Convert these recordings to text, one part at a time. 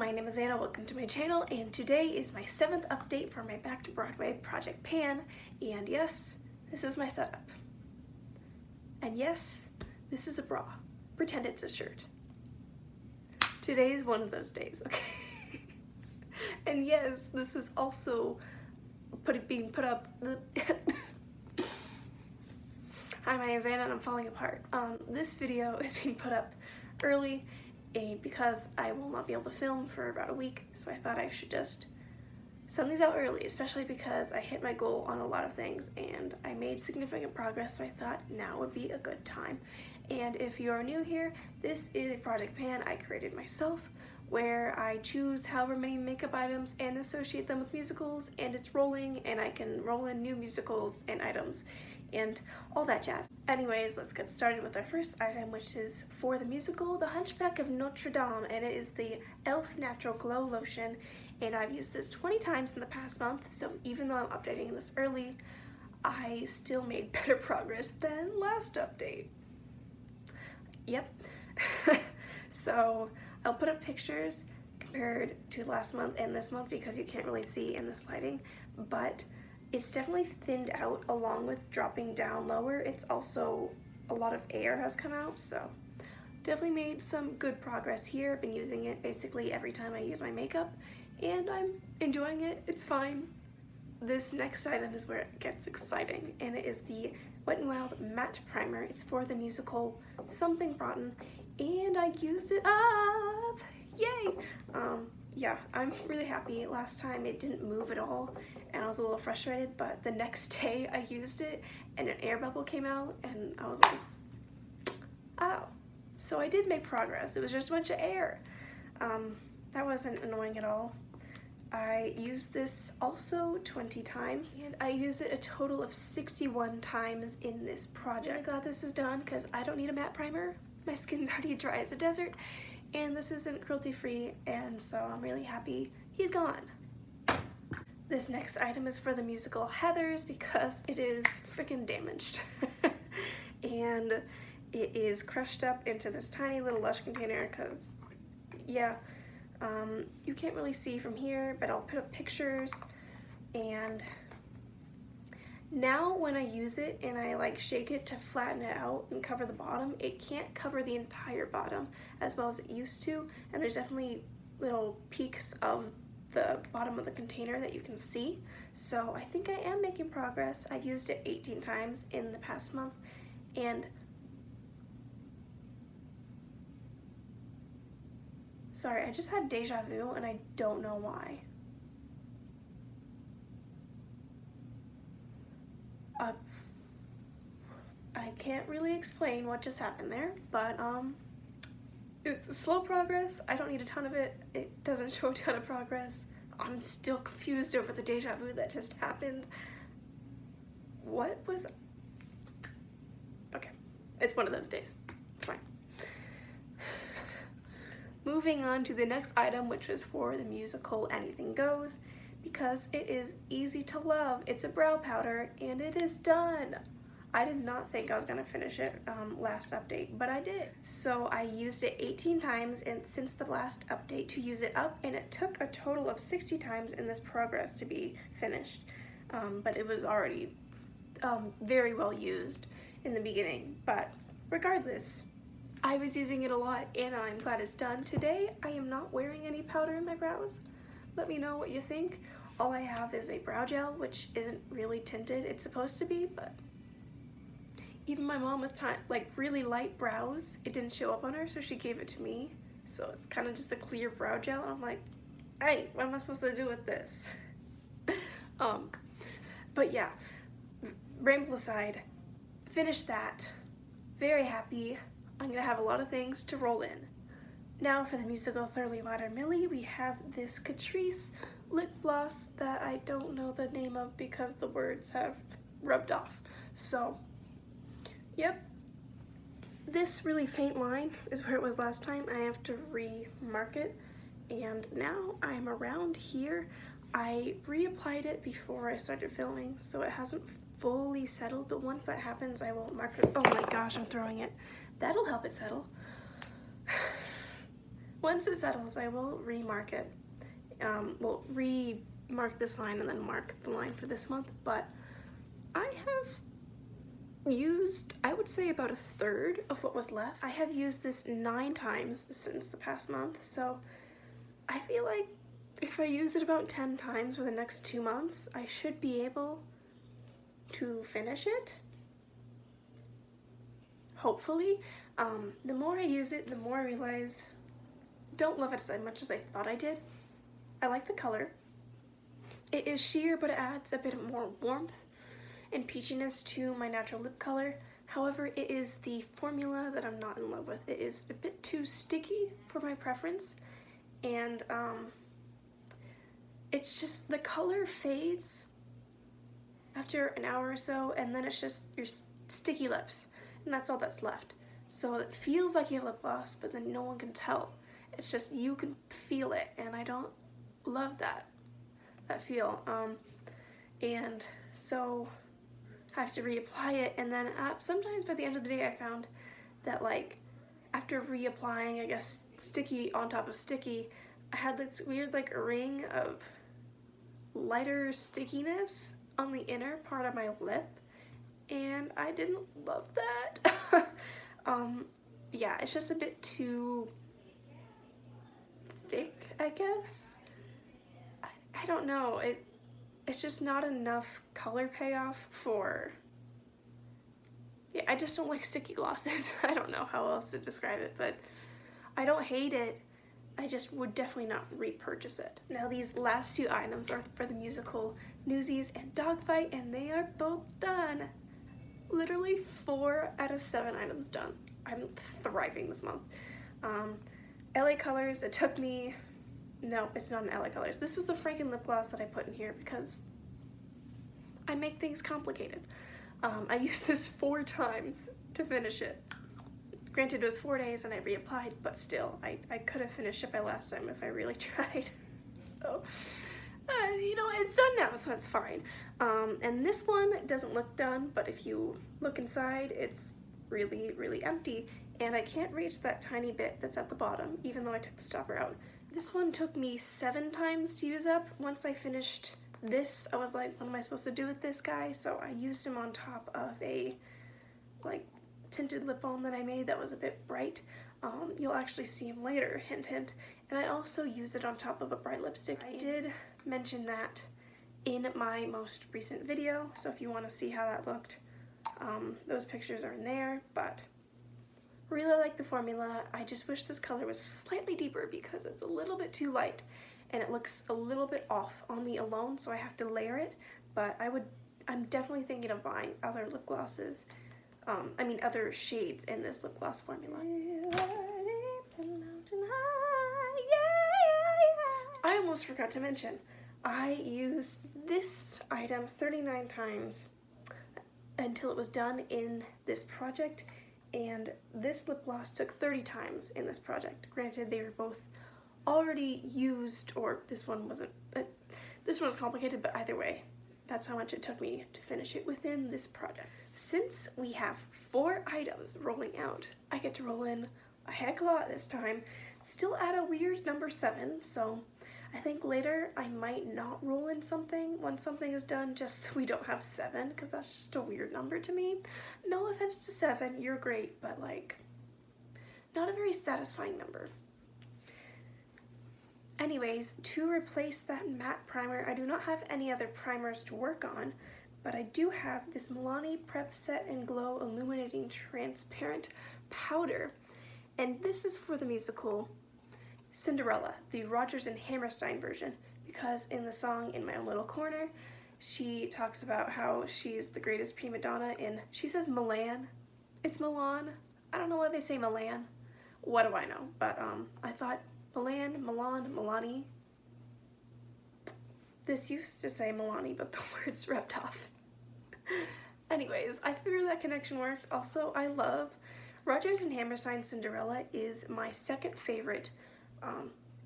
my name is Anna, welcome to my channel, and today is my 7th update for my Back to Broadway Project Pan, and yes, this is my setup. And yes, this is a bra. Pretend it's a shirt. Today is one of those days, okay? And yes, this is also being put up. Hi, my name is Anna and I'm falling apart. This video is being put up early because I will not be able to film for about a week, so I thought I should just send these out early, especially because I hit my goal on a lot of things and I made significant progress, so I thought now would be a good time. And if you are new here, this is a project pan I created myself, where I choose however many makeup items and associate them with musicals, and it's rolling, and I can roll in new musicals and items and all that jazz. Anyways, let's get started with our first item, which is for the musical The Hunchback of Notre Dame, and it is the e.l.f. Natural Glow Lotion, and I've used this 20 times in the past month, so even though I'm updating this early, I still made better progress than last update. Yep. So I'll put up pictures compared to last month and this month because you can't really see in this lighting, but it's definitely thinned out along with dropping down lower. It's also a lot of air has come out, so definitely made some good progress here. I've been using it basically every time I use my makeup and I'm enjoying it. It's fine. This next item is where it gets exciting, and it is the Wet n Wild Matte Primer. It's for the musical Something Rotten, and I used it up! Yay! Yeah, I'm really happy. Last time it didn't move at all, and I was a little frustrated, but the next day I used it, and an air bubble came out, and I was like, oh. So I did make progress. It was just a bunch of air. That wasn't annoying at all. I used this also 20 times, and I used it a total of 61 times in this project. I'm glad this is done because I don't need a matte primer. My skin's already dry as a desert, and this isn't cruelty-free, and so I'm really happy he's gone. This next item is for the musical Heathers because it is freaking damaged. And it is crushed up into this tiny little Lush container because, yeah, you can't really see from here, but I'll put up pictures. And now when I use it and I like shake it to flatten it out and cover the bottom, it can't cover the entire bottom as well as it used to, and there's definitely little peaks of the bottom of the container that you can see. So I think I am making progress. I've used it 18 times in the past month, and sorry, I just had deja vu and I don't know why. I can't really explain what just happened there, but it's slow progress. I don't need a ton of it. It doesn't show a ton of progress. I'm still confused over the deja vu that just happened. What was... Okay, it's one of those days. It's fine. Moving on to the next item, which was for the musical Anything Goes, because it is easy to love. It's a brow powder, and it is done. I did not think I was gonna finish it last update, but I did. So I used it 18 times since the last update to use it up, and it took a total of 60 times in this progress to be finished. But it was already very well used in the beginning. But regardless, I was using it a lot, and I'm glad it's done. Today, I am not wearing any powder in my brows. Let me know what you think. All I have is a brow gel, which isn't really tinted. It's supposed to be, but even my mom with really light brows, it didn't show up on her, so she gave it to me. So it's kind of just a clear brow gel, and I'm like, hey, what am I supposed to do with this? But yeah, ramble aside, finished that. Very happy. I'm gonna have a lot of things to roll in. Now for the musical Thoroughly Modern Millie, we have this Catrice lip gloss that I don't know the name of because the words have rubbed off. So, yep. This really faint line is where it was last time. I have to re-mark it, and now I'm around here. I reapplied it before I started filming, so it hasn't fully settled, but once that happens, I will mark it. Oh my gosh, I'm throwing it. That'll help it settle. once it settles, I will remark it. Well, remark this line and then mark the line for this month, but I have used, I would say, about a third of what was left. I have used this 9 times since the past month, so I feel like if I use it about 10 times for the next 2 months, I should be able to finish it. Hopefully. The more I use it, the more I realize I don't love it as much as I thought I did. I like the color. It is sheer, but it adds a bit more warmth and peachiness to my natural lip color. However, it is the formula that I'm not in love with. It is a bit too sticky for my preference, and it's just, the color fades after an hour or so, and then it's just your sticky lips, and that's all that's left. So it feels like you have lip gloss, but then no one can tell. It's just, you can feel it, and I don't love that feel. And so I have to reapply it, and then sometimes by the end of the day I found that, like, after reapplying, I guess, sticky on top of sticky, I had this weird, like, ring of lighter stickiness on the inner part of my lip, and I didn't love that. Yeah, it's just a bit too thick, I guess. I don't know, it's just not enough color payoff for, yeah, I just don't like sticky glosses. I don't know how else to describe it, but I don't hate it. I just would definitely not repurchase it. Now these last 2 items are for the musical Newsies and Dogfight, and they are both done. Literally 4 out of 7 items done. I'm thriving this month. LA Colors, it took me, no, it's not an LA Colors. This was a Franken lip gloss that I put in here because I make things complicated. I used this 4 times to finish it. Granted, it was 4 days and I reapplied, but still, I could have finished it by last time if I really tried. So, you know, it's done now, so that's fine. And this one doesn't look done, but if you look inside, it's really, really empty, and I can't reach that tiny bit that's at the bottom, even though I took the stopper out. This one took me 7 times to use up. Once I finished this, I was like, what am I supposed to do with this guy? So I used him on top of a, like, tinted lip balm that I made that was a bit bright. You'll actually see him later, hint hint. And I also used it on top of a bright lipstick. I did mention that in my most recent video, so if you want to see how that looked, those pictures are in there, but really like the formula. I just wish this color was slightly deeper because it's a little bit too light and it looks a little bit off on me alone, so I have to layer it, but I'm definitely thinking of buying other lip glosses. Other shades in this lip gloss formula. I almost forgot to mention, I used this item 39 times until it was done in this project, and this lip gloss took 30 times in this project. Granted, they were both already used, or this one wasn't, this one was complicated, but either way, that's how much it took me to finish it within this project. Since we have 4 items rolling out, I get to roll in a heck of a lot this time, still at a weird number 7, so I think later I might not roll in something once something is done, just so we don't have 7, because that's just a weird number to me. No offense to 7, you're great, but like, not a very satisfying number. Anyways, to replace that matte primer, I do not have any other primers to work on, but I do have this Milani Prep Set and Glow Illuminating Transparent Powder, and this is for the musical Cinderella, the Rodgers and Hammerstein version, because in the song In My Own Little Corner, she talks about how she's the greatest prima donna in, she says Milan. It's Milan. I don't know why they say Milan. What do I know? But I thought Milan, Milan, Milani. This used to say Milani, but the words rubbed off. Anyways, I figured that connection worked. Also, I love Rodgers and Hammerstein Cinderella is my second favorite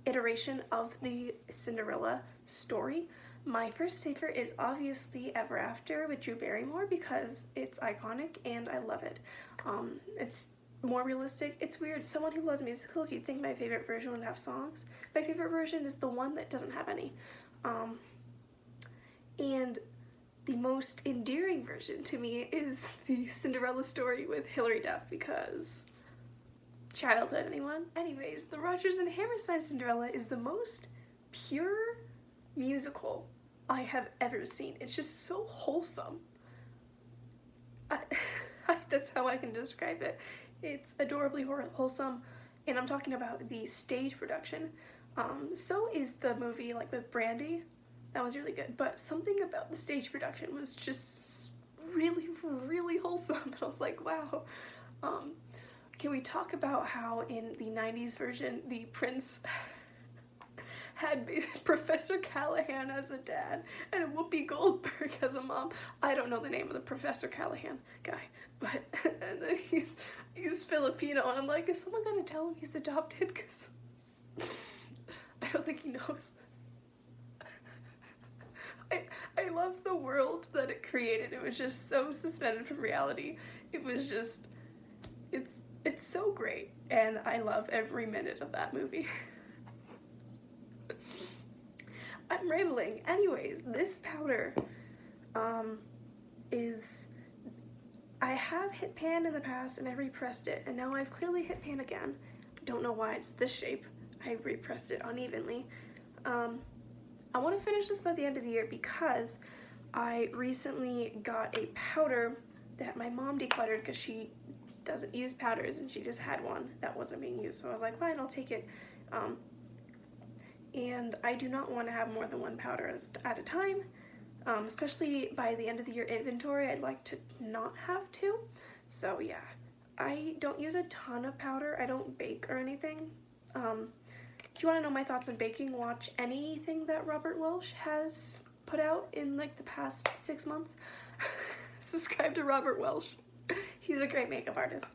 iteration of the Cinderella story. My first favorite is obviously Ever After with Drew Barrymore because it's iconic and I love it. It's more realistic. It's weird. Someone who loves musicals, you'd think my favorite version would have songs. My favorite version is the one that doesn't have any. And the most endearing version to me is the Cinderella story with Hilary Duff, because childhood, anyone? Anyways, the Rodgers and Hammerstein Cinderella is the most pure musical I have ever seen. It's just so wholesome. That's how I can describe it. It's adorably wholesome, and I'm talking about the stage production. So is the movie, like with Brandy. That was really good, but something about the stage production was just really, really wholesome, and I was like, wow. Can we talk about how in the 90s version, the prince had Professor Callahan as a dad and Whoopi Goldberg as a mom? I don't know the name of the Professor Callahan guy, but and then he's Filipino, and I'm like, is someone gonna tell him he's adopted? Because I don't think he knows. I love the world that it created. It was just so suspended from reality. It was just, it's so great, and I love every minute of that movie. I'm rambling. Anyways, this powder I have hit pan in the past and I repressed it, and now I've clearly hit pan again. Don't know why it's this shape. I repressed it unevenly. I want to finish this by the end of the year because I recently got a powder that my mom decluttered because she doesn't use powders, and she just had one that wasn't being used. So I was like, fine, I'll take it. And I do not want to have more than one powder at a time, especially by the end of the year inventory. I'd like to not have two. So yeah, I don't use a ton of powder. I don't bake or anything. If you want to know my thoughts on baking, watch anything that Robert Welsh has put out in like the past 6 months. Subscribe to Robert Welsh. He's a great makeup artist.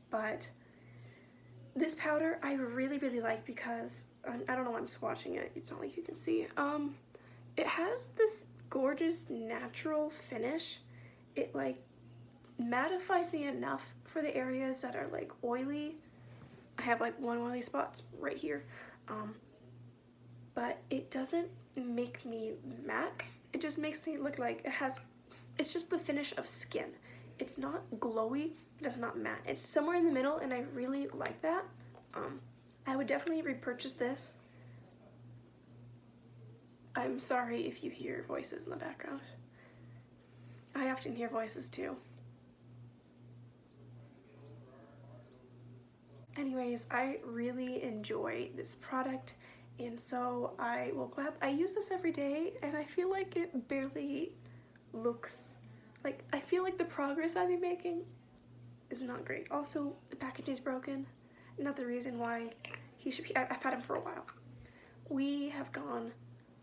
But this powder I really, really like because, I don't know why I'm swatching it. It's not like you can see. It has this gorgeous natural finish. It like mattifies me enough for the areas that are like oily. I have like one oily spot right here. But it doesn't make me matte. It just makes me look like it's just the finish of skin. It's not glowy, but it's not matte. It's somewhere in the middle, and I really like that. I would definitely repurchase this. I'm sorry if you hear voices in the background. I often hear voices too. Anyways, I really enjoy this product, and so I use this every day, and I feel like it barely looks like, I feel like the progress I've been making is not great. Also, the packaging is broken. Not the reason why he should be. I've had him for a while. We have gone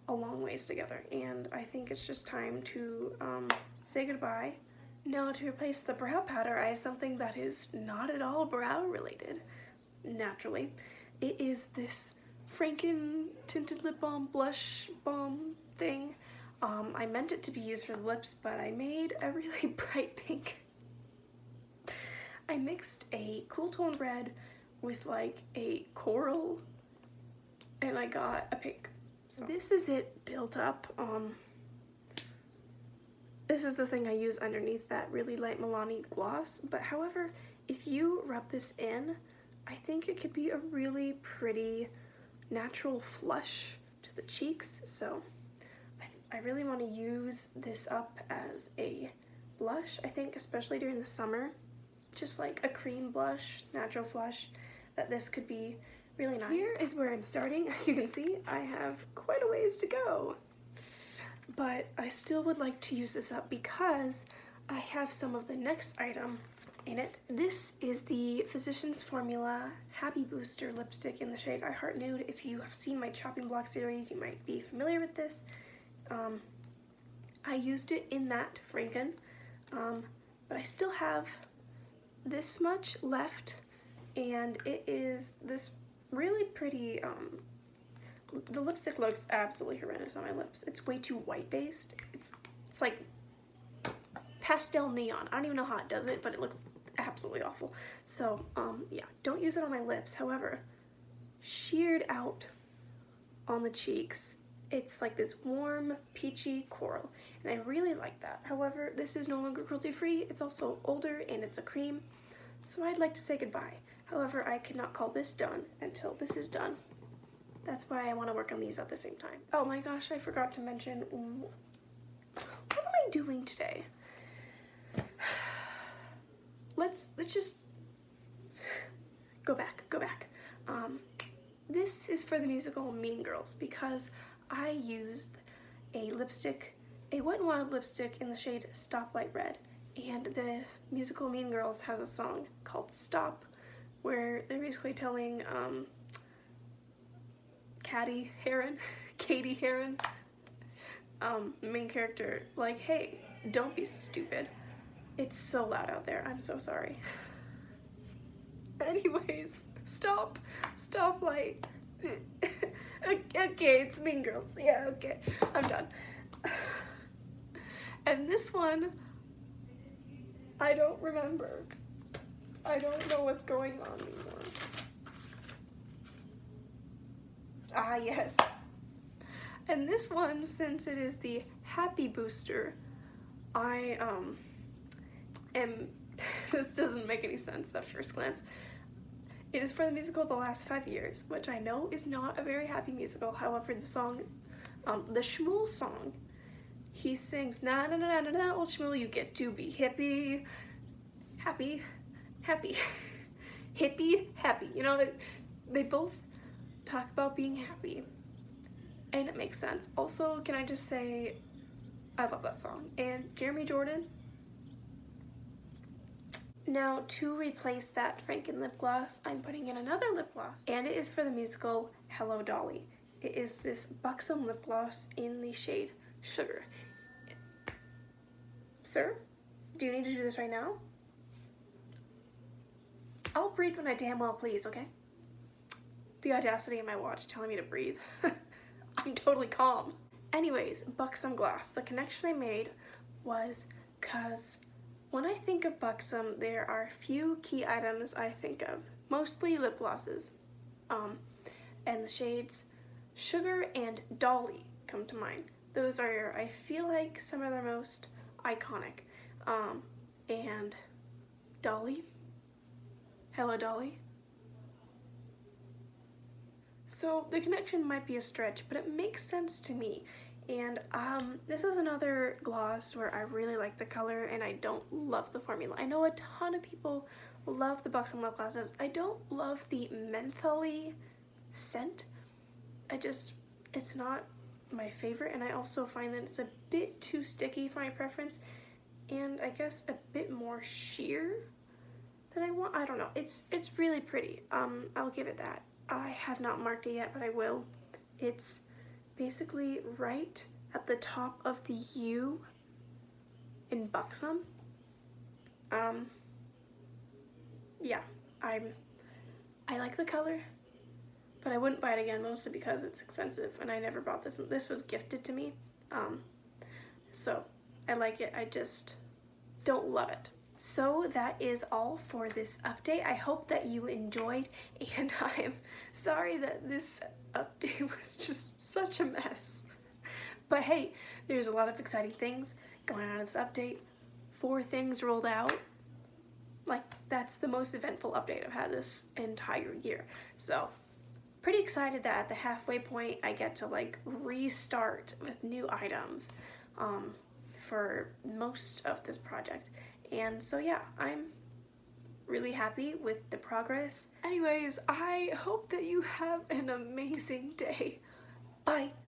a long ways together, and I think it's just time to say goodbye. Now, to replace the brow powder, I have something that is not at all brow related, naturally. It is this Franken tinted lip balm, blush balm thing. I meant it to be used for the lips, but I made a really bright pink. I mixed a cool tone red with like a coral, and I got a pink. So this is it built up. This is the thing I use underneath that really light Milani gloss, but however, if you rub this in, I think it could be a really pretty natural flush to the cheeks. So I really want to use this up as a blush, I think, especially during the summer. Just like a cream blush, natural flush, that this could be really nice. Here is where I'm starting. As you can see, I have quite a ways to go. But I still would like to use this up because I have some of the next item in it. This is the Physicians Formula Happy Booster Lipstick in the shade I Heart Nude. If you have seen my chopping block series, you might be familiar with this. I used it in that Franken, but I still have this much left, and it is this really pretty, the lipstick looks absolutely horrendous on my lips. It's way too white based. It's like pastel neon. I don't even know how it does it, but it looks absolutely awful. So, yeah, don't use it on my lips. However, sheared out on the cheeks, it's like this warm, peachy coral, and I really like that. However, this is no longer cruelty-free. It's also older, and it's a cream, so I'd like to say goodbye. However, I cannot call this done until this is done. That's why I want to work on these at the same time. Oh my gosh, I forgot to mention, what am I doing today? Let's just go back. This is for the musical Mean Girls because I used a lipstick, a Wet n Wild lipstick in the shade Stoplight Red, and the musical Mean Girls has a song called Stop, where they're basically telling Katie Heron, the main character, like, hey, don't be stupid. It's so loud out there, I'm so sorry. Anyways, stoplight. Okay, it's Mean Girls. Yeah, okay, I'm done. And this one, I don't remember. I don't know what's going on anymore. Ah, yes. And this one, since it is the Happy Booster, I am, this doesn't make any sense at first glance. It is for the musical The Last 5 Years, which I know is not a very happy musical. However, the song, the Shmuel song, he sings, na na na na na, old Shmuel, you get to be happy, hippie, happy. You know, they both talk about being happy, and it makes sense. Also, can I just say, I love that song. And Jeremy Jordan. Now, to replace that Franken lip gloss, I'm putting in another lip gloss, and it is for the musical Hello Dolly. It is this buxom lip gloss in the shade Sugar. Sir, do you need to do this right now? I'll breathe when I damn well please, okay? The audacity of my watch telling me to breathe. I'm totally calm. Anyways, buxom gloss. The connection I made was because when I think of buxom, there are a few key items I think of, mostly lip glosses. And the shades Sugar and Dolly come to mind. Those are, I feel like, some of their most iconic. And Dolly. Hello, Dolly. So the connection might be a stretch, but it makes sense to me. And this is another gloss where I really like the color and I don't love the formula. I know a ton of people love the buxom lip glosses. I don't love the mentholy scent. It's not my favorite, and I also find that it's a bit too sticky for my preference, and I guess a bit more sheer than I want. I don't know. It's really pretty. I'll give it that. I have not marked it yet, but I will. It's basically right at the top of the U in buxom. Yeah, I like the color, but I wouldn't buy it again, mostly because it's expensive and I never bought this. This was gifted to me, so I like it. I just don't love it. So that is all for this update. I hope that you enjoyed, and I am sorry that this update was just such a mess. But hey, there's a lot of exciting things going on in this update. 4 things rolled out. Like, that's the most eventful update I've had this entire year. So, pretty excited that at the halfway point I get to like restart with new items for most of this project. And so yeah, I'm really happy with the progress. Anyways, I hope that you have an amazing day. Bye.